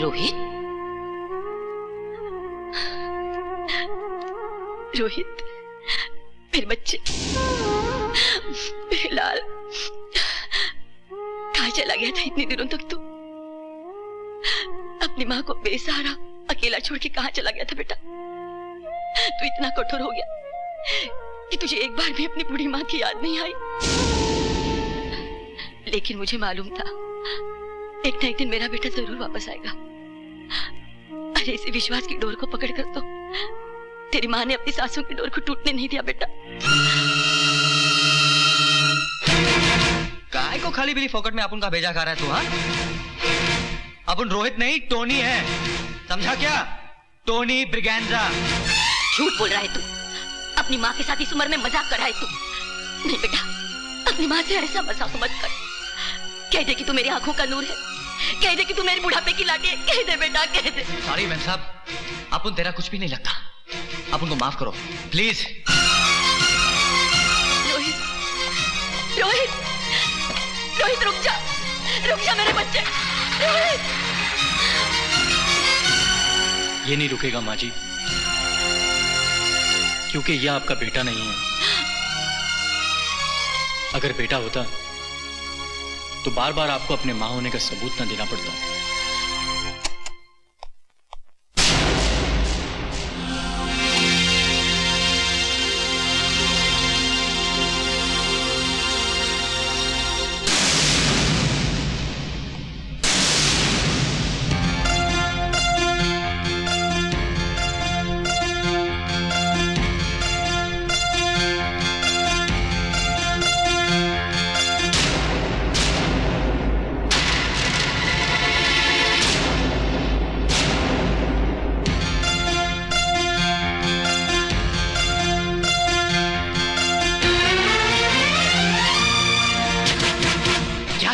रोहित, रोहित, मेरे बच्चे, मेरे लाल, कहाँ चला गया था इतने दिनों तक तू? अपनी माँ को बेसहारा अकेला छोड़ के कहाँ चला गया था बेटा? तू इतना कठोर हो गया कि तुझे एक बार भी अपनी बूढ़ी माँ की याद नहीं आई। लेकिन मुझे मालूम था एक ना एक दिन मेरा बेटा जरूर वापस आएगा। अरे इसी विश्वास की डोर को पकड़कर तो तेरी माँ ने अपनी सासों की डोर को टूटने नहीं दिया बेटा। काय को खाली बिली फोकट में अपन का भेजा खा रहा है तू? हाँ, अपन रोहित नहीं टोनी है, समझा क्या? टोनी ब्रिगेंजा। झूठ बोल रहा है तू, अपनी माँ के साथ इस उम्र में मजाक कर रहा है तू। नहीं बेटा, अपनी माँ से ऐसा मजाक मत कर। कह दे कि तू मेरी आंखों का नूर है, कह दे कि तू मेरे बुढ़ापे की लाठी है, कह दे बेटा, कह दे। सॉरी मैम साहब, अपन तेरा कुछ भी नहीं लगता, अपन को माफ करो प्लीज। रोहित, रोहित, रोहित रुक जा, रुक जा मेरे बच्चे, रोहित। ये नहीं रुकेगा माँ जी, क्योंकि यह आपका बेटा नहीं है। अगर बेटा होता तो बार बार आपको अपने मां होने का सबूत न देना पड़ता।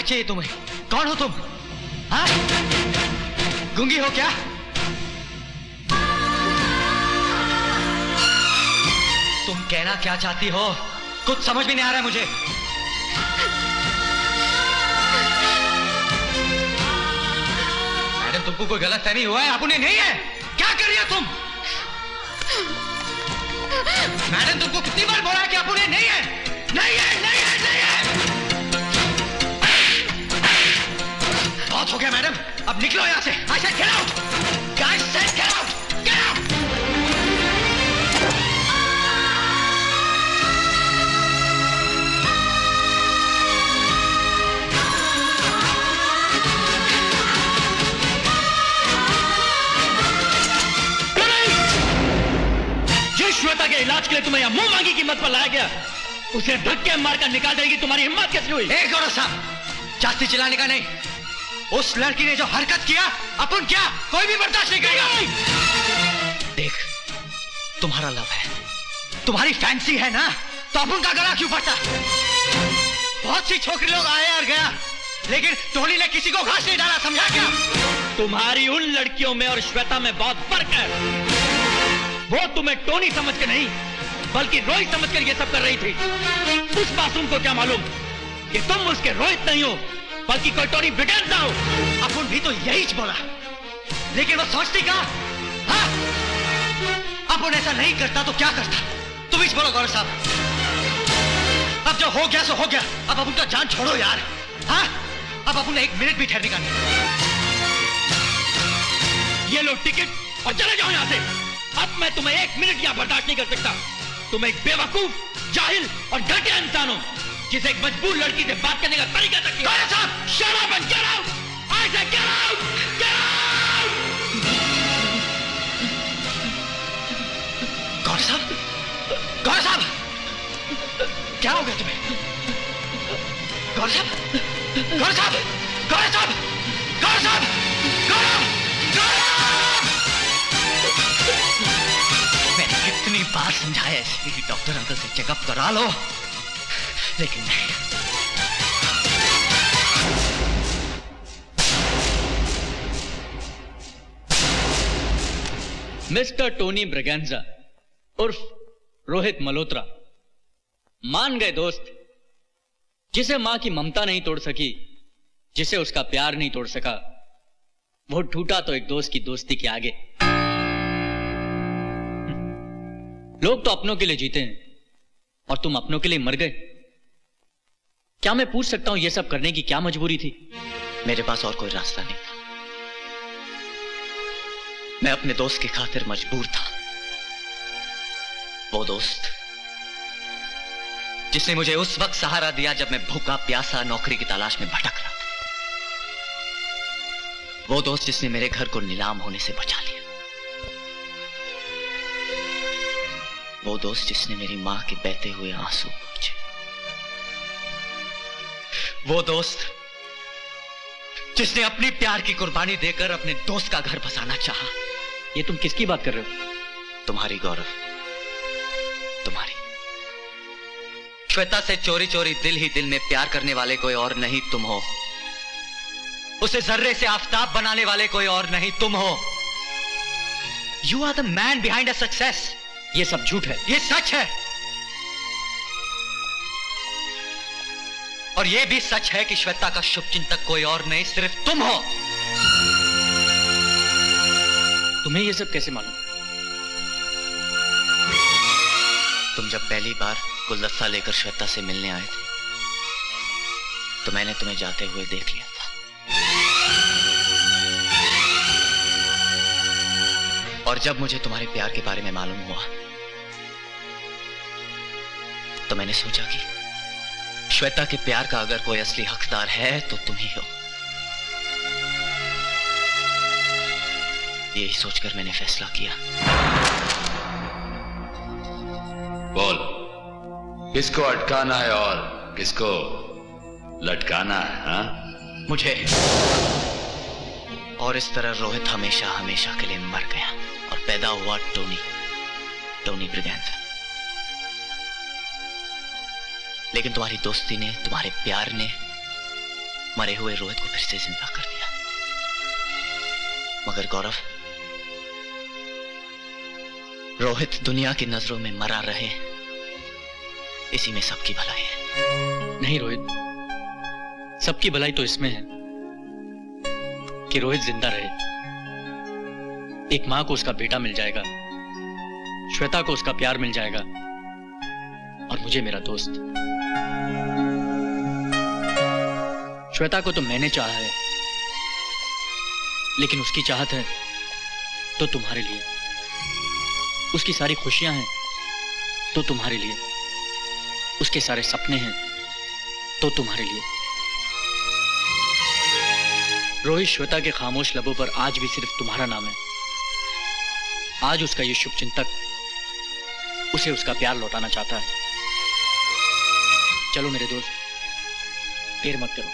चाहिए तुम्हें? कौन हो तुम? हाँ? गूंगी हो क्या? तुम कहना क्या चाहती हो? कुछ समझ में नहीं आ रहा है मुझे। मैडम तुमको कोई गलत फहमी हुआ है? आप उन्हें नहीं है? क्या कर रही हो तुम? मैडम तुमको कितनी बार बोला है कि आप उन्हें नहीं है? नहीं है, नहीं है, नहीं है। बहुत हो गया मैडम, अब निकलो यहां से। I said get out! Guys said get out! Get out! जिस श्वेता के इलाज के लिए तुम्हें यहां मुंह मांगी कीमत पर लाया गया, उसे धक्के मारकर निकाल देगी तुम्हारी हिम्मत कैसे हुई? एक गौरव साहब, जास्ती चिल्लाने का नहीं। उस लड़की ने जो हरकत किया, अपन क्या कोई भी बर्दाश्त नहीं करेगा। देख, तुम्हारा लव है, तुम्हारी फैंसी है ना, तो अपन का गला क्यों फटता? बहुत सी छोकरी लोग आए और गया, लेकिन टोनी ने किसी को घास नहीं डाला, समझा क्या? तुम्हारी उन लड़कियों में और श्वेता में बहुत फर्क है। वो तुम्हें टोनी समझ के नहीं, बल्कि रोहित समझ कर ये सब कर रही थी। उस मासूम को क्या मालूम कि तुम उसके रोहित नहीं हो, बल्कि कोई टोनी ब्रिगेंजा हो। अपन भी तो यही बोला, लेकिन वो सोचती क्या? हाँ? अपन ऐसा नहीं करता तो क्या करता? तुम ही बोलो गौरव साहब। अब जो हो गया सो हो गया, अब अपन का जान छोड़ो यार। हाँ? अब अपन एक मिनट भी ठहरने का नहीं। ये लो टिकट और चले जाओ यहाँ से। अब मैं तुम्हें एक मिनट यहाँ बर्दाश्त नहीं कर सकता। तुम एक बेवकूफ, जाहिल और घटिया इंसान हो, जिसे एक मजबूर लड़की से बात करने का तरीका तक नहीं। गौरव साहब, shut up and get out! I said get out! Get out! गौरव साहब, गौरव साहब, क्या हो गया तुम्हें? गौरव साहब, गौरव साहब, गौरव साहब, गौरव साहब, गौरव, गौरव! मैंने कितनी बार समझाया इसलिए कि डॉक्टर अंकल से चेकअप करा लो, लेकिन नहीं। मिस्टर टोनी ब्रिगेंजा उर्फ रोहित मल्होत्रा, मान गए दोस्त, जिसे मां की ममता नहीं तोड़ सकी, जिसे उसका प्यार नहीं तोड़ सका, वो टूटा तो एक दोस्त की दोस्ती के आगे। लोग तो अपनों के लिए जीते हैं और तुम अपनों के लिए मर गए। क्या मैं पूछ सकता हूं यह सब करने की क्या मजबूरी थी? मेरे पास और कोई रास्ता नहीं था। मैं अपने दोस्त की खातिर मजबूर था। वो दोस्त जिसने मुझे उस वक्त सहारा दिया जब मैं भूखा प्यासा नौकरी की तलाश में भटक रहा था। वो दोस्त जिसने मेरे घर को नीलाम होने से बचा लिया। वो दोस्त जिसने मेरी मां के बहते हुए आंसू पोंछे। वो दोस्त जिसने अपनी प्यार की कुर्बानी देकर अपने दोस्त का घर बसाना चाहा। ये तुम किसकी बात कर रहे हो? तुम्हारी गौरव, तुम्हारी। श्वेता से चोरी चोरी दिल ही दिल में प्यार करने वाले कोई और नहीं तुम हो। उसे जर्रे से आफताब बनाने वाले कोई और नहीं तुम हो। You are the man behind a success. ये सब झूठ है। ये सच है। और ये भी सच है कि श्वेता का शुभचिंतक कोई और नहीं सिर्फ तुम हो। तुम्हें ये सब कैसे मालूम? तुम जब पहली बार गुलदस्ता लेकर श्वेता से मिलने आए थे तो मैंने तुम्हें जाते हुए देख लिया था। और जब मुझे तुम्हारे प्यार के बारे में मालूम हुआ तो मैंने सोचा कि श्वेता के प्यार का अगर कोई असली हकदार है तो तुम ही हो। यही सोचकर मैंने फैसला किया। बोल, किसको अटकाना है और किसको लटकाना है? हाँ? मुझे। और इस तरह रोहित हमेशा हमेशा के लिए मर गया और पैदा हुआ टोनी ब्रिगेंजा। लेकिन तुम्हारी दोस्ती ने, तुम्हारे प्यार ने मरे हुए रोहित को फिर से जिंदा कर दिया। मगर गौरव, रोहित दुनिया की नजरों में मरा रहे, इसी में सबकी भलाई है। नहीं रोहित, सबकी भलाई तो इसमें है कि रोहित जिंदा रहे। एक मां को उसका बेटा मिल जाएगा, श्वेता को उसका प्यार मिल जाएगा और मुझे मेरा दोस्त। श्वेता को तो मैंने चाहा है, लेकिन उसकी चाहत है तो तुम्हारे लिए। उसकी सारी खुशियां हैं तो तुम्हारे लिए। उसके सारे सपने हैं तो तुम्हारे लिए। रोहित श्वेता के खामोश लबों पर आज भी सिर्फ तुम्हारा नाम है। आज उसका ये शुभचिंतक उसे उसका प्यार लौटाना चाहता है। चलो मेरे दोस्त, देर मत करो।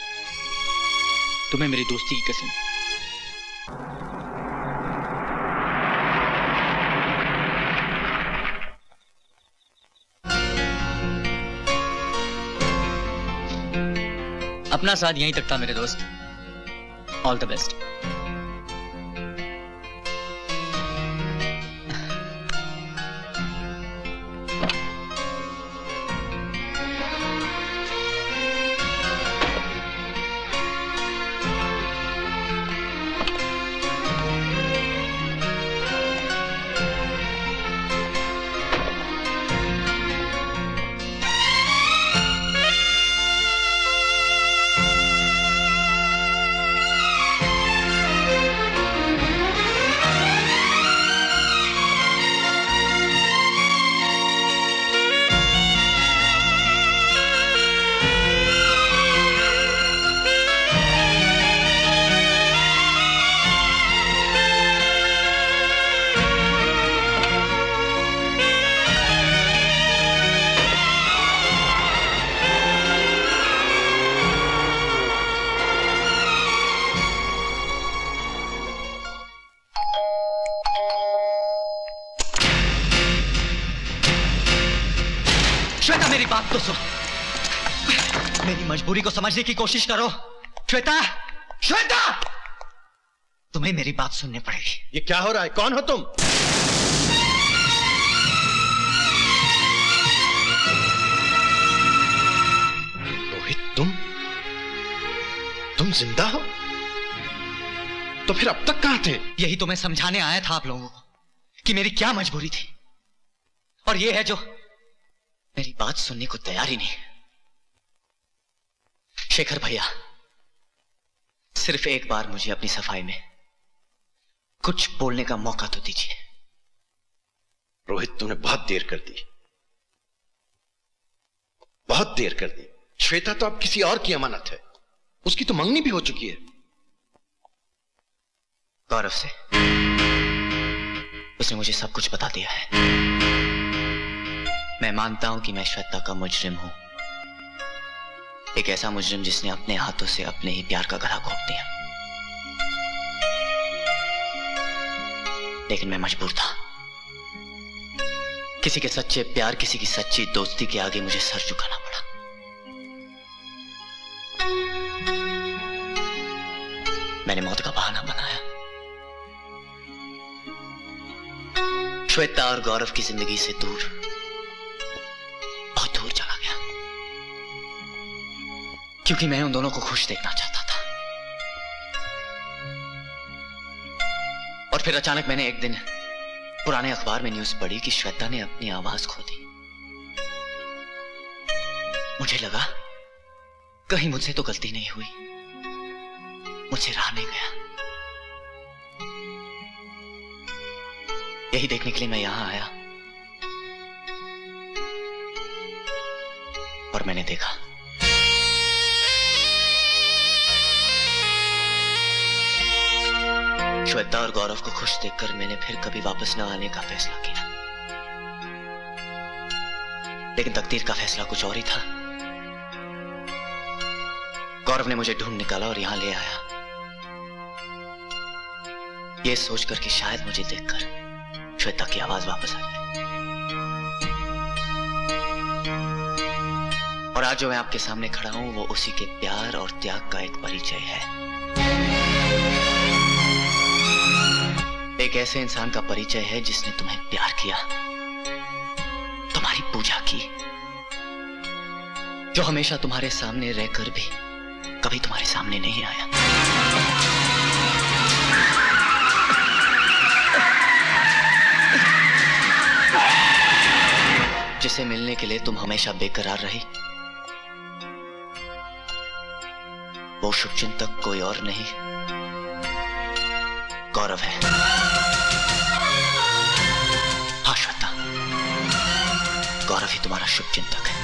तुम्हें मेरी दोस्ती की कसम। अपना साथ यहीं तक था मेरे दोस्त। All the best. श्वेता, मेरी बात तो सुन। मेरी मजबूरी को समझने की कोशिश करो। श्वेता, श्वेता, तुम्हें मेरी बात सुननी पड़ेगी। ये क्या हो रहा है? कौन हो तुम? रोहित, तुम जिंदा हो? तो फिर अब तक कहां थे? यही तो मैं समझाने आया था आप लोगों को कि मेरी क्या मजबूरी थी, और ये है जो मेरी बात सुनने को तैयार ही नहीं। शेखर भैया, सिर्फ एक बार मुझे अपनी सफाई में कुछ बोलने का मौका तो दीजिए। रोहित, तुमने बहुत देर कर दी, बहुत देर कर दी। श्वेता तो अब किसी और की अमानत है, उसकी तो मंगनी भी हो चुकी है। गौरव से उसने मुझे सब कुछ बता दिया है। मैं मानता हूं कि मैं श्वेता का मुजरिम हूं, एक ऐसा मुजरिम जिसने अपने हाथों से अपने ही प्यार का गला घोंट दिया। लेकिन मैं मजबूर था। किसी के सच्चे प्यार, किसी की सच्ची दोस्ती के आगे मुझे सर झुकाना पड़ा। मैंने मौत का बहाना बनाया, श्वेता और गौरव की जिंदगी से दूर, बहुत दूर चला गया, क्योंकि मैं उन दोनों को खुश देखना चाहता था। और फिर अचानक मैंने एक दिन पुराने अखबार में न्यूज पढ़ी कि श्वेता ने अपनी आवाज खो दी। मुझे लगा कहीं मुझसे तो गलती नहीं हुई, मुझसे रहा नहीं गया। यही देखने के लिए मैं यहां आया, और मैंने देखा। श्वेता और गौरव को खुश देखकर मैंने फिर कभी वापस न आने का फैसला किया। लेकिन तकदीर का फैसला कुछ और ही था। गौरव ने मुझे ढूंढ निकाला और यहां ले आया, यह सोचकर कि शायद मुझे देखकर श्वेता की आवाज वापस आ जाए। और आज जो मैं आपके सामने खड़ा हूं वो उसी के प्यार और त्याग का एक परिचय है। एक ऐसे इंसान का परिचय है जिसने तुम्हें प्यार किया, तुम्हारी पूजा की, जो हमेशा तुम्हारे सामने रहकर भी कभी तुम्हारे सामने नहीं आया। जिसे मिलने के लिए तुम हमेशा बेकरार रही। वो शुभचिंतक कोई और नहीं, गौरव है। हाँ श्वेता, गौरव ही तुम्हारा शुभचिंतक है।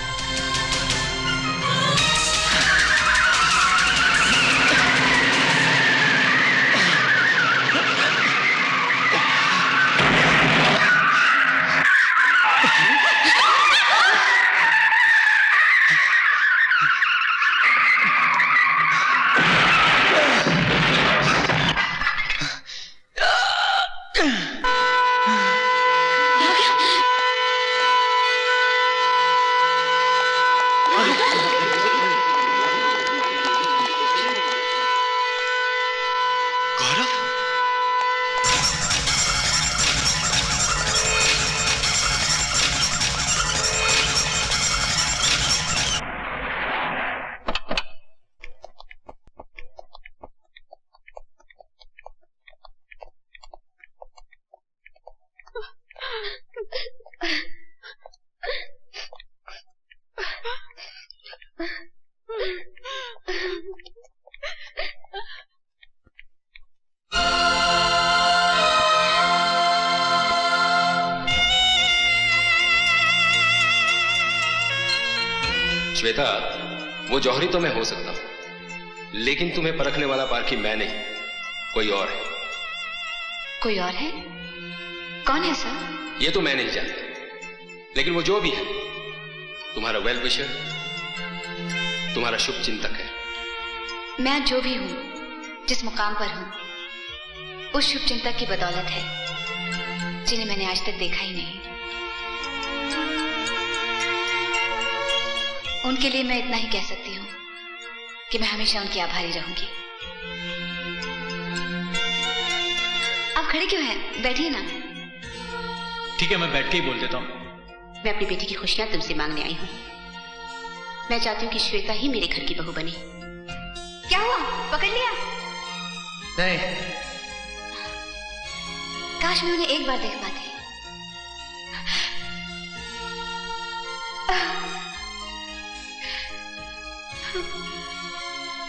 श्वेता, वो जौहरी तो मैं हो सकता हूं, लेकिन तुम्हें परखने वाला पारखी मैं नहीं, कोई और है। कोई और है? कौन है सर? ये तो मैं नहीं जानता, लेकिन वो जो भी है तुम्हारा वेल विशर, तुम्हारा शुभ चिंतक है। मैं जो भी हूं, जिस मुकाम पर हूं, उस शुभ चिंतक की बदौलत है, जिन्हें मैंने आज तक देखा ही नहीं। उनके लिए मैं इतना ही कह सकती हूँ कि मैं हमेशा उनकी आभारी रहूंगी। आप खड़े क्यों हैं? बैठिए ना। ठीक है, मैं बैठ के ही बोल देता हूँ। मैं अपनी बेटी की खुशियां तुमसे मांगने आई हूँ। मैं चाहती हूँ कि श्वेता ही मेरे घर की बहू बने। क्या हुआ? पकड़ लिया? नहीं, काश मैं उन्हें एक बार देख पाती।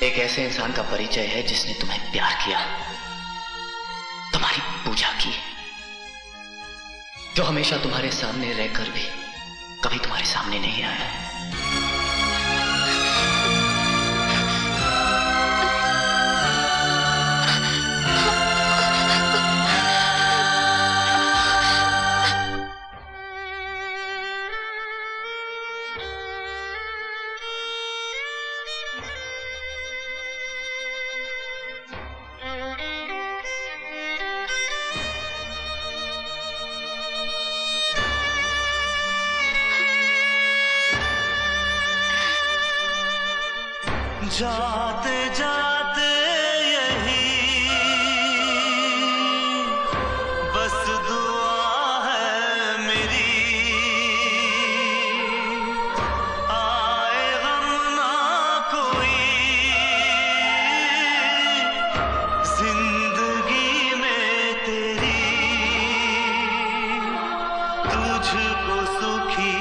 एक ऐसे इंसान का परिचय है जिसने तुम्हें प्यार किया, तुम्हारी पूजा की, जो हमेशा तुम्हारे सामने रहकर भी कभी तुम्हारे सामने नहीं आया। जाते जाते यही बस दुआ है मेरी, आए गम ना कोई जिंदगी में तेरी, तुझको सुखी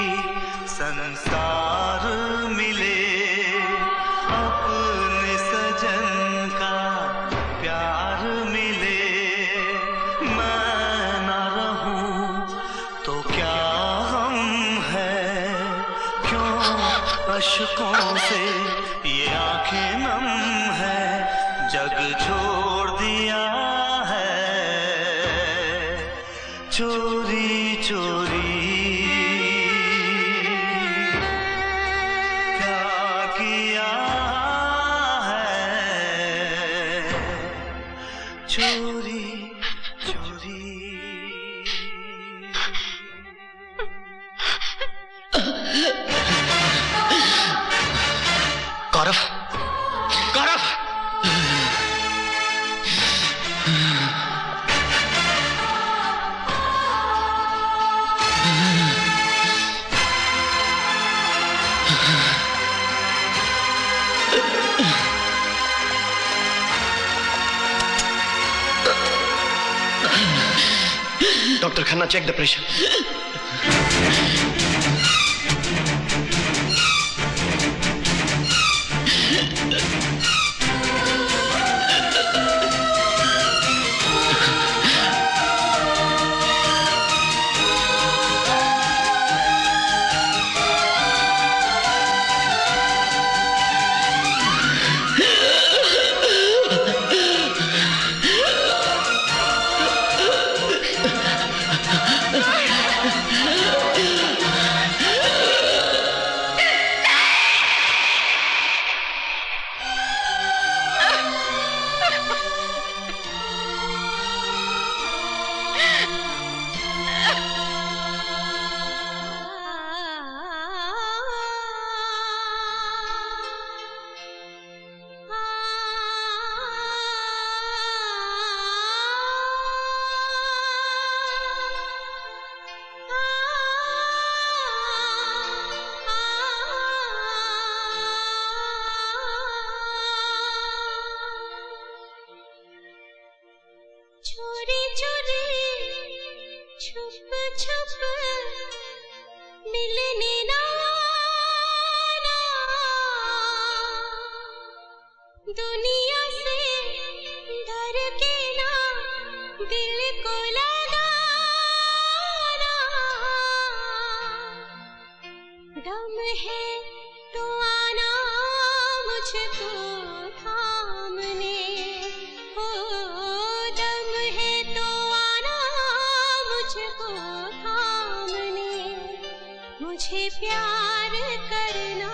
संसार मिले, अपने सजन का प्यार मिले, मैं ना रहूं तो क्या गम है, क्यों अश्कों से ये आंखें नम है, जग छोड़ दिया है चोरी चोरी, चोरी चोरी। Gaurav, Gaurav, doctor Khanna, check the pressure. चोरी चोरी छुप छुप मिलने ना आना, दुनिया से डर के ना दिल को लगाना, दम है तो आना मुझको थामने, हो दम है तो आना मुझको थामने, मुझे प्यार करना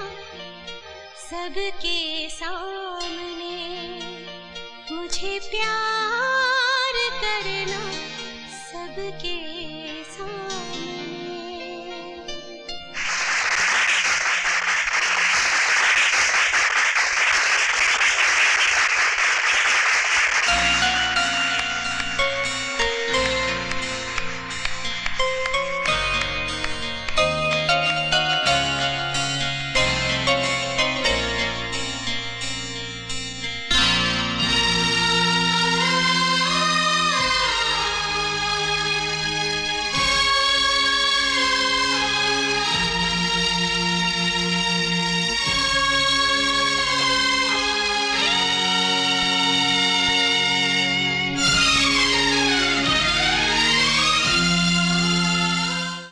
सबके सामने, मुझे प्यार करना सबके